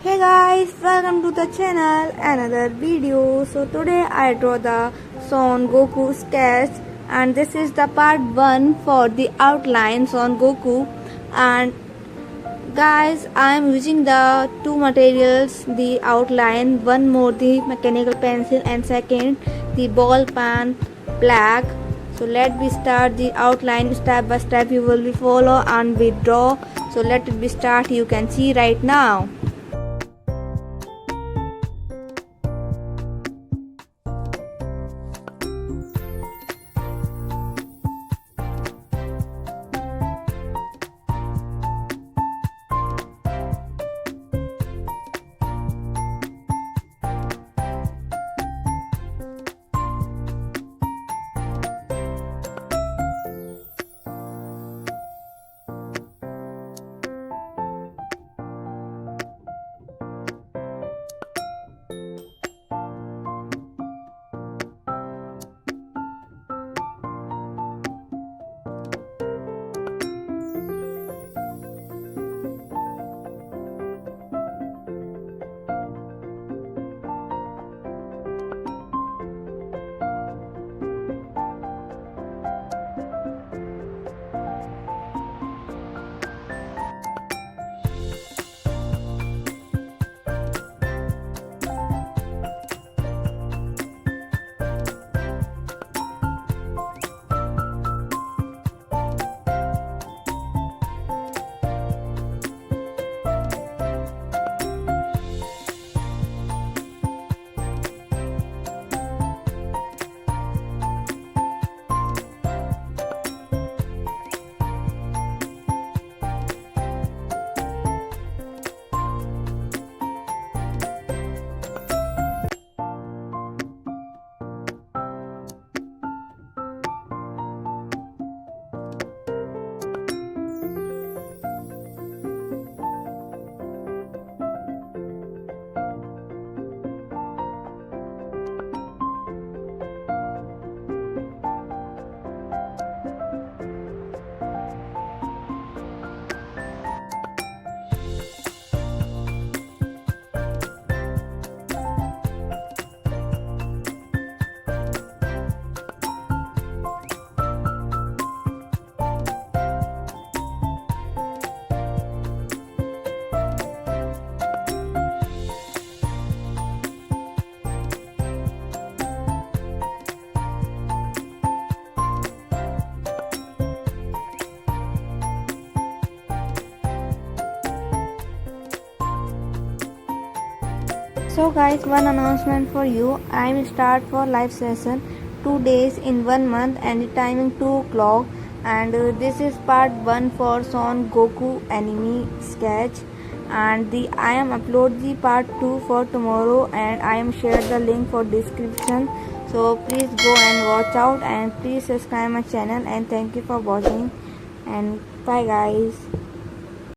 Hey guys, welcome to the channel, another video. So today I draw the Son Goku sketch, and this is the part 1 for the outline Son Goku. And guys, I am using the two materials, the outline, one more the mechanical pencil and second the ball pen black. So let me start the outline step by step. You will be follow and we draw. So let it be start. You can see right now. So guys, one announcement for you. I will start for live session 2 days in 1 month and the timing 2 o'clock. And this is part 1 for Son Goku anime sketch. And I am upload the part 2 for tomorrow, and I am share the link for description. So please go and watch out, and please subscribe my channel, and thank you for watching, and bye guys.